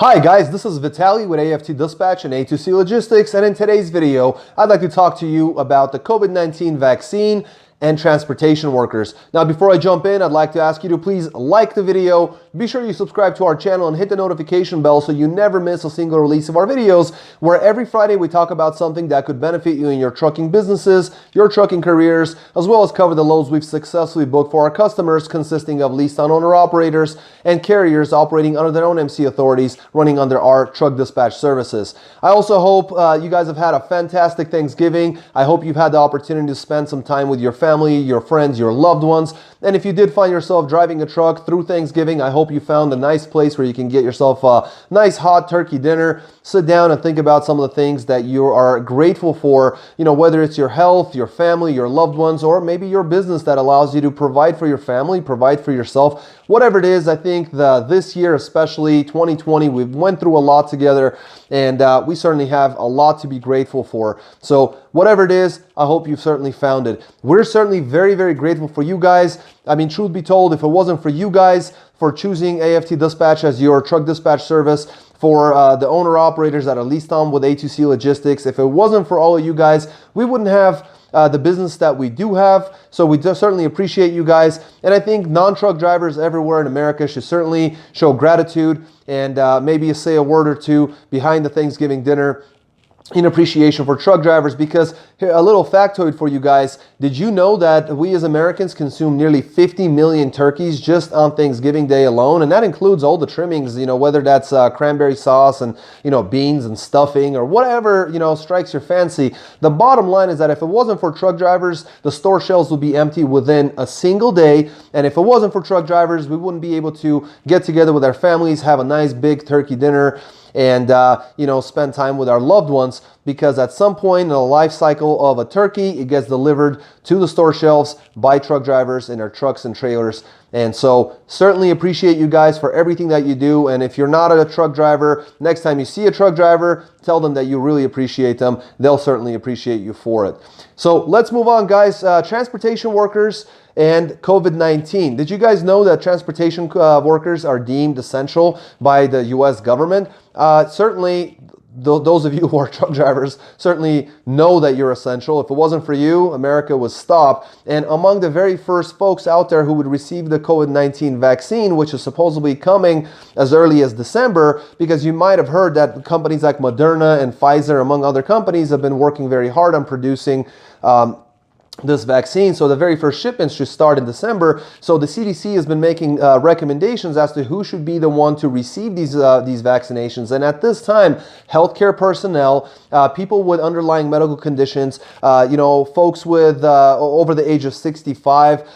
Hi guys, this is Vitaly with AFT Dispatch and A2C Logistics, and in today's video, I'd like to talk to you about the COVID-19 vaccine and transportation workers. Now, before I jump in, I'd like to ask you to please like the video, be sure you subscribe to our channel and hit the notification bell so you never miss a single release of our videos, where every Friday we talk about something that could benefit you in your trucking businesses, your trucking careers, as well as cover the loads we've successfully booked for our customers, consisting of leased owner operators and carriers operating under their own MC authorities, running under our truck dispatch services. I also hope you guys have had a fantastic Thanksgiving. I hope you've had the opportunity to spend some time with your family, your friends, your loved ones. And if you did find yourself driving a truck through Thanksgiving, I hope you found a nice place where you can get yourself a nice hot turkey dinner, sit down and think about some of the things that you are grateful for, whether it's your health, your family, your loved ones, or maybe your business that allows you to provide for your family, provide for yourself. Whatever it is, I think this year, especially 2020, we've went through a lot together, and we certainly have a lot to be grateful for. So whatever it is, I hope you've certainly found it. We're certainly very, very grateful for you guys. I mean, truth be told, if it wasn't for you guys for choosing AFT Dispatch as your truck dispatch service, for the owner-operators that are leased on with A2C Logistics, if it wasn't for all of you guys, we wouldn't have the business that we do have. So we do certainly appreciate you guys. And I think non-truck drivers everywhere in America should certainly show gratitude and maybe say a word or two behind the Thanksgiving dinner in appreciation for truck drivers, because here, a little factoid for you guys. Did you know that we as Americans consume nearly 50 million turkeys just on Thanksgiving Day alone? And that includes all the trimmings, whether that's cranberry sauce and, beans and stuffing or whatever, strikes your fancy. The bottom line is that if it wasn't for truck drivers, the store shelves would be empty within a single day. And if it wasn't for truck drivers, we wouldn't be able to get together with our families, have a nice big turkey dinner, and spend time with our loved ones, because at some point in the life cycle of a turkey, it gets delivered to the store shelves by truck drivers in their trucks and trailers. And so certainly appreciate you guys for everything that you do. And if you're not a truck driver, next time you see a truck driver, tell them that you really appreciate them. They'll certainly appreciate you for it. So let's move on, guys. Transportation workers and COVID-19. Did you guys know that transportation workers are deemed essential by the U.S. government? Certainly, those of you who are truck drivers certainly know that you're essential. If it wasn't for you, America would stop. And among the very first folks out there who would receive the COVID-19 vaccine, which is supposedly coming as early as December, because you might have heard that companies like Moderna and Pfizer, among other companies, have been working very hard on producing this vaccine. So the very first shipments should start in December. So the CDC has been making recommendations as to who should be the one to receive these vaccinations. And at this time, healthcare personnel, people with underlying medical conditions, folks with over the age of 65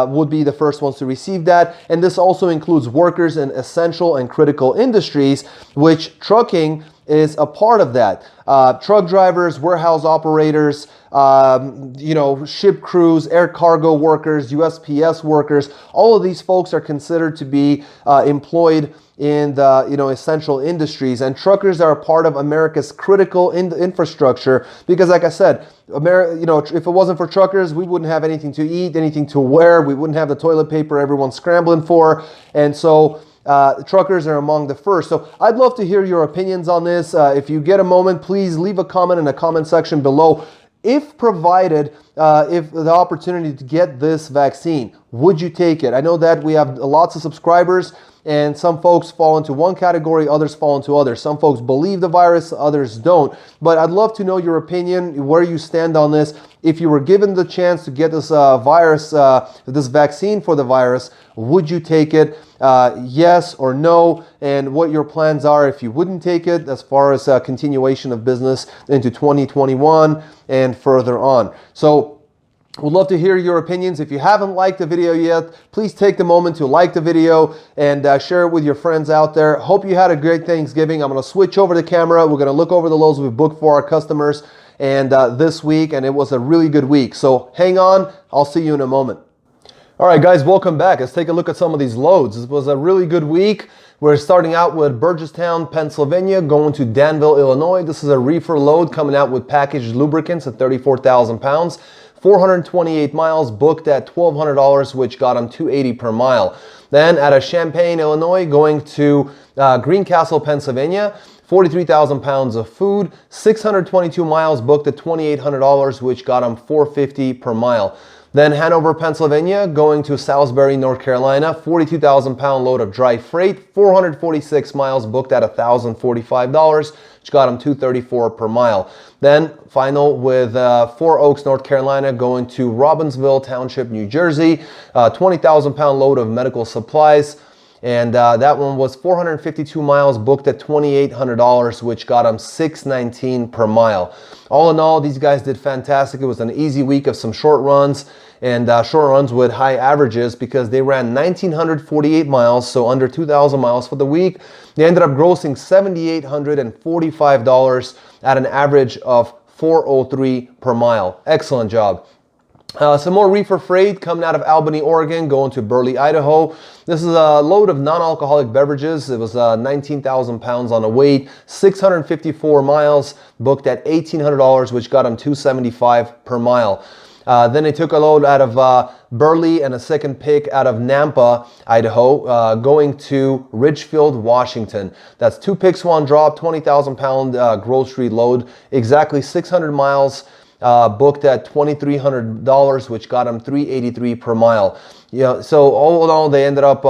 would be the first ones to receive that. And this also includes workers in essential and critical industries, which trucking is a part of that. Truck drivers, warehouse operators, ship crews, air cargo workers, USPS workers, all of these folks are considered to be employed in the essential industries, and truckers are a part of America's critical infrastructure, because like I said, if it wasn't for truckers, we wouldn't have anything to eat, anything to wear, we wouldn't have the toilet paper everyone's scrambling for. And so truckers are among the first. So I'd love to hear your opinions on this. If you get a moment, please leave a comment in the comment section below. If provided, if the opportunity to get this vaccine, would you take it? I know that we have lots of subscribers, and some folks fall into one category, others fall into others. Some folks believe the virus, others don't. But I'd love to know your opinion, where you stand on this. If you were given the chance to get this this vaccine for the virus, would you take it? Yes or no? And what your plans are if you wouldn't take it, as far as continuation of business into 2021 and further on. So we'd love to hear your opinions. If you haven't liked the video yet, please take the moment to like the video and share it with your friends out there. Hope you had a great Thanksgiving. I'm going to switch over the camera. We're going to look over the loads we've booked for our customers and this week, and it was a really good week. So hang on. I'll see you in a moment. All right, guys, welcome back. Let's take a look at some of these loads. It was a really good week. We're starting out with Burgestown, Pennsylvania, going to Danville, Illinois. This is a reefer load coming out with packaged lubricants at 34,000 pounds. 428 miles, booked at $1,200, which got them $280 per mile. Then out of Champaign, Illinois, going to Greencastle, Pennsylvania, 43,000 pounds of food, 622 miles booked at $2,800, which got him $450 per mile. Then Hanover, Pennsylvania, going to Salisbury, North Carolina, 42,000 pound load of dry freight, 446 miles booked at $1,045, which got him $234 per mile. Then final with Four Oaks, North Carolina, going to Robbinsville Township, New Jersey, 20,000 pound load of medical supplies. And that one was 452 miles booked at $2,800, which got them $619 per mile. All in all, these guys did fantastic. It was an easy week of some short runs and short runs with high averages because they ran 1,948 miles, so under 2,000 miles for the week. They ended up grossing $7,845 at an average of $403 per mile. Excellent job. Some more reefer freight coming out of Albany, Oregon, going to Burley, Idaho. This is a load of non-alcoholic beverages. It was 19,000 pounds on a weight, 654 miles, booked at $1,800, which got them $275 per mile. Then they took a load out of Burley and a second pick out of Nampa, Idaho, going to Ridgefield, Washington. That's 2 picks, 1 drop, 20,000 pound grocery load, exactly 600 miles. Booked at $2,300, which got them $383 per mile. So all in all, they ended up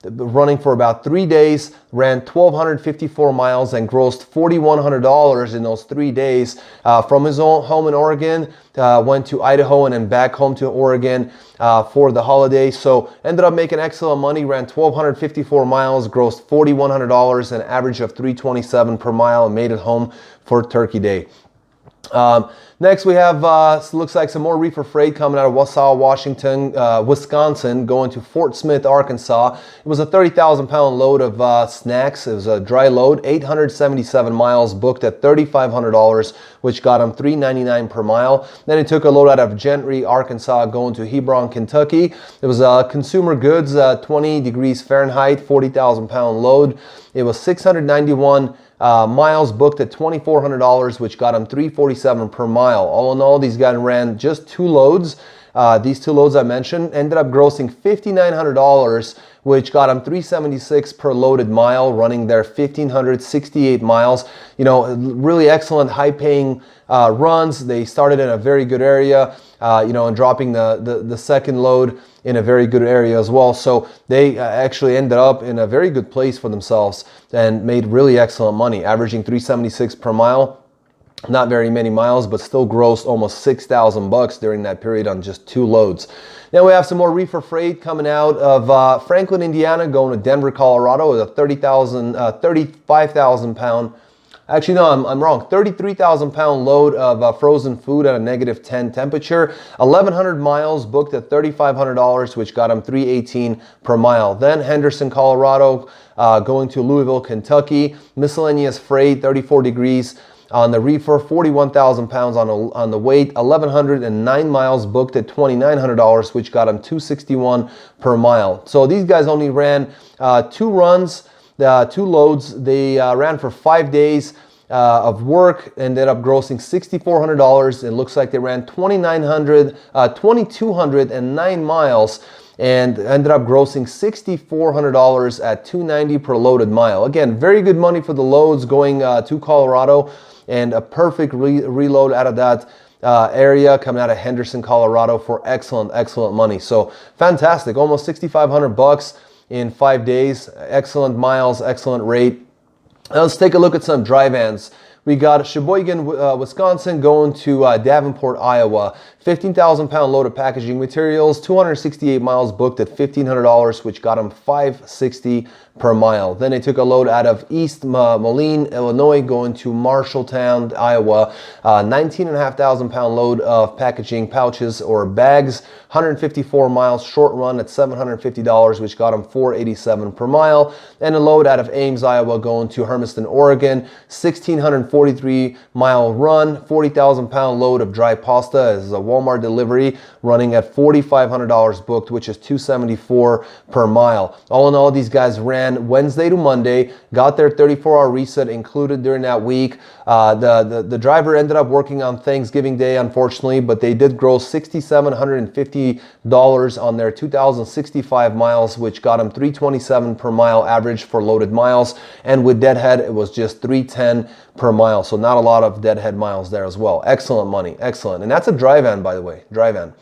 running for about 3 days, ran 1,254 miles, and grossed $4,100 in those 3 days. From his own home in Oregon, went to Idaho and then back home to Oregon for the holiday. So ended up making excellent money, ran 1,254 miles, grossed $4,100, an average of $327 per mile, and made it home for Turkey Day. Next we have, looks like some more reefer freight coming out of Wausau, Wisconsin, going to Fort Smith, Arkansas. It was a 30,000 pound load of snacks. It was a dry load, 877 miles, booked at $3,500, which got them $399 per mile. Then it took a load out of Gentry, Arkansas, going to Hebron, Kentucky. It was consumer goods, 20 degrees Fahrenheit, 40,000 pound load. It was 691 miles booked at $2,400, which got them $347 per mile. All in all, these guys ran just 2 loads. These 2 loads I mentioned ended up grossing $5,900, which got them $376 per loaded mile, running their 1,568 miles. Really excellent, high-paying runs. They started in a very good area, and dropping the second load in a very good area as well. So they actually ended up in a very good place for themselves and made really excellent money, averaging $376 per mile. Not very many miles, but still grossed almost $6,000 during that period on just 2 loads. Now we have some more reefer freight coming out of Franklin, Indiana, going to Denver, Colorado, with a 35,000 pound. Actually, no, I'm wrong. 33,000 pound load of frozen food at a -10 temperature. 1,100 miles booked at $3,500, which got them $318 per mile. Then Henderson, Colorado, going to Louisville, Kentucky. Miscellaneous freight, 34 degrees. On the reefer, 41,000 pounds on the weight, 1,109 miles booked at $2,900, which got them $261 per mile. So these guys only ran 2 runs, 2 loads. They ran for 5 days of work, ended up grossing $6,400. It looks like they ran 2,209 miles and ended up grossing $6,400 at $290 per loaded mile. Again, very good money for the loads going to Colorado, and a perfect reload out of that area coming out of Henderson, Colorado for excellent money. So fantastic, almost $6,500 in 5 days. Excellent miles, excellent rate. Now let's take a look at some dry vans. We got Sheboygan, Wisconsin, going to Davenport, Iowa. 15,000 pound load of packaging materials, 268 miles booked at $1,500, which got them $560 per mile. Then they took a load out of East Moline, Illinois, going to Marshalltown, Iowa. 19,500 pound load of packaging pouches or bags, 154 miles short run at $750, which got them $487 per mile. And a load out of Ames, Iowa, going to Hermiston, Oregon. 1,643 mile run, 40,000 pound load of dry pasta. This is a Walmart delivery running at $4,500 booked, which is $274 per mile. All in all, these guys ran Wednesday to Monday, got their 34-hour reset included during that week. The driver ended up working on Thanksgiving Day, unfortunately, but they did gross $6,750 on their 2,065 miles, which got them $327 per mile average for loaded miles. And with deadhead, it was just $310 per mile. So not a lot of deadhead miles there as well. Excellent money, excellent. And that's a dry van, by the way, dry van.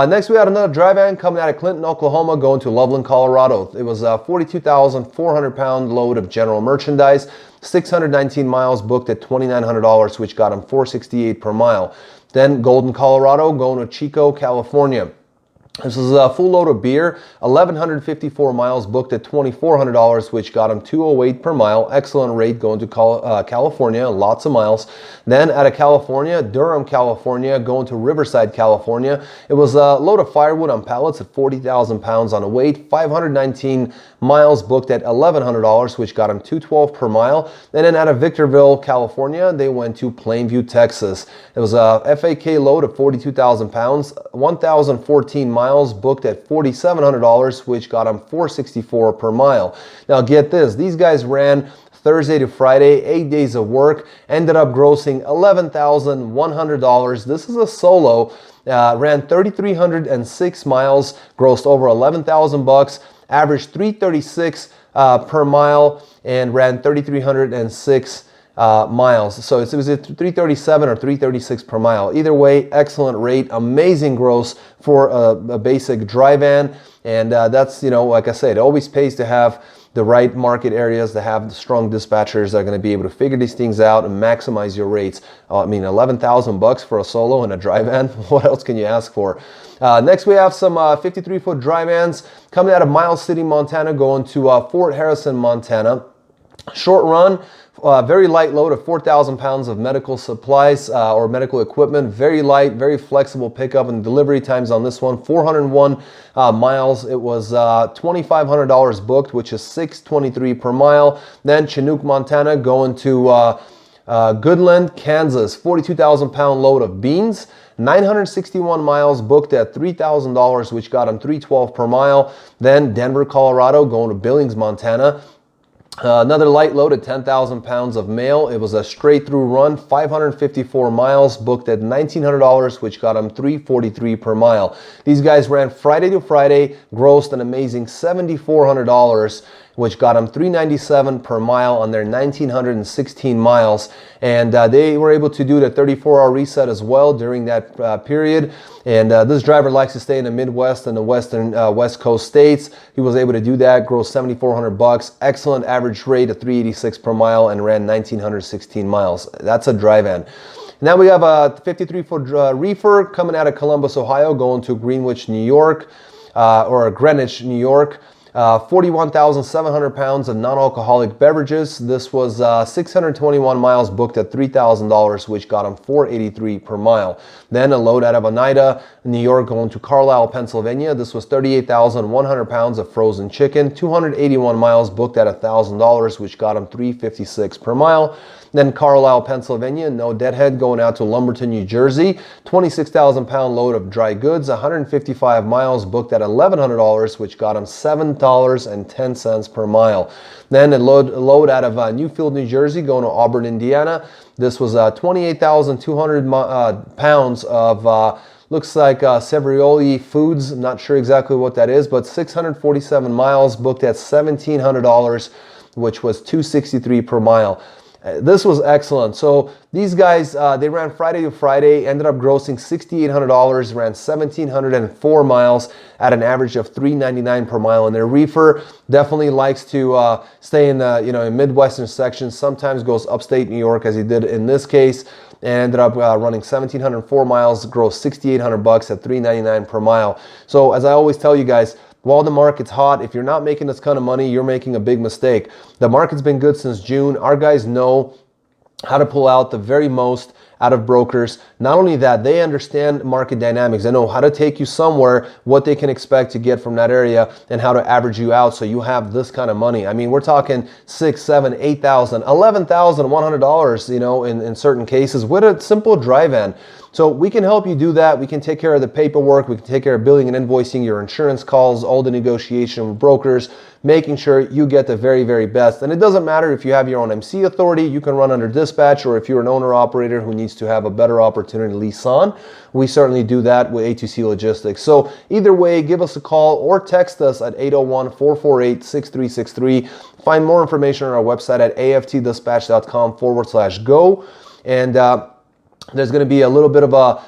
Next, we had another dry van coming out of Clinton, Oklahoma, going to Loveland, Colorado. It was a 42,400 pound load of general merchandise, 619 miles booked at $2,900, which got them $468 per mile. Then Golden, Colorado, going to Chico, California. This is a full load of beer, 1,154 miles booked at $2,400, which got him $208 per mile. Excellent rate going to California, lots of miles. Then out of California, Durham, California, going to Riverside, California. It was a load of firewood on pallets at 40,000 pounds on a weight, 519 miles booked at $1,100, which got him $212 per mile. And then out of Victorville, California, they went to Plainview, Texas. It was a FAK load of 42,000 pounds, 1,014 miles booked at $4,700, which got them $464 per mile. Now get this, these guys ran Thursday to Friday, 8 days of work, ended up grossing $11,100. This is a solo, ran 3,306 miles, grossed over 11,000 bucks, averaged 336 per mile, and ran 3,306 miles. So it was a 337 or 336 per mile. Either way, excellent rate, amazing gross for a basic dry van. And that's, you know, like I said, it always pays to have the right market areas, to have the strong dispatchers that are going to be able to figure these things out and maximize your rates. I mean, 11,000 bucks for a solo in a dry van. What else can you ask for? Next, we have some 53-foot dry vans coming out of Miles City, Montana, going to Fort Harrison, Montana. Short run, very light load of 4,000 pounds of medical supplies or medical equipment. Very light, very flexible pickup, and delivery times on this one, 401 miles. It was $2,500 booked, which is $623 per mile. Then Chinook, Montana, going to Goodland, Kansas, 42,000 pound load of beans. 961 miles booked at $3,000, which got them $312 per mile. Then Denver, Colorado, going to Billings, Montana. Another light load at 10,000 pounds of mail. It was a straight through run, 554 miles booked at $1,900, which got them $343 per mile. These guys ran Friday to Friday, grossed an amazing $7,400, which got them $397 per mile on their 1,916 miles. And they were able to do the 34-hour reset as well during that period. And this driver likes to stay in the Midwest and the West Coast states. He was able to do that, gross $7,400, excellent average rate of 386 per mile, and ran 1,916 miles. That's a dry van. Now we have a 53-foot reefer coming out of Columbus, Ohio, going to Greenwich, New York, or Greenwich, New York. 41,700 pounds of non-alcoholic beverages. This was 621 miles booked at $3,000, which got them $483 per mile. Then a load out of Oneida, New York, going to Carlisle, Pennsylvania. This was 38,100 pounds of frozen chicken. 281 miles booked at $1,000, which got them $356 per mile. Then Carlisle, Pennsylvania, no deadhead, going out to Lumberton, New Jersey. 26,000 pound load of dry goods, 155 miles booked at $1,100, which got them $7.10 per mile. Then a load out of Newfield, New Jersey, going to Auburn, Indiana. This was 28,200 pounds of looks like Severioli Foods. I'm not sure exactly what that is, but 647 miles booked at $1,700, which was $263 per mile. This was excellent. So these guys, they ran Friday to Friday, ended up grossing $6,800, ran 1,704 miles at an average of $399 per mile. And their reefer definitely likes to stay in the in Midwestern sections. Sometimes goes upstate New York, as he did in this case. And ended up running 1,704 miles, grossed $6,800 at $399 per mile. So as I always tell you guys, while the market's hot, if you're not making this kind of money, you're making a big mistake. The market's been good since June. Our guys know how to pull out the very most out of brokers. Not only that, they understand market dynamics. They know how to take you somewhere, what they can expect to get from that area, and how to average you out so you have this kind of money. I mean, we're talking $6,000, $7,000, $8,000, $11,100, you know, in certain cases with a simple dry van. So we can help you do that. We can take care of the paperwork. We can take care of billing and invoicing, your insurance calls, all the negotiation with brokers, making sure you get the very, very best. And it doesn't matter if you have your own MC authority, you can run under dispatch, or if you're an owner operator who needs to have a better opportunity to lease on, we certainly do that with A2C Logistics. So either way, give us a call or text us at 801-448-6363. Find more information on our website at aftdispatch.com/go. And there's going to be a little bit of a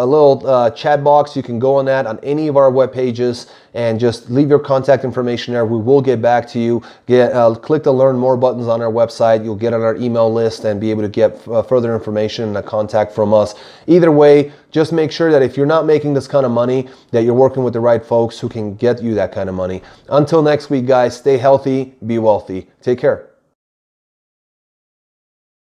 little chat box. You can go on that on any of our web pages and just leave your contact information there. We will get back to you. Click the learn more buttons on our website. You'll get on our email list and be able to get further information and a contact from us. Either way, just make sure that if you're not making this kind of money, that you're working with the right folks who can get you that kind of money. Until next week, guys, stay healthy, be wealthy. Take care.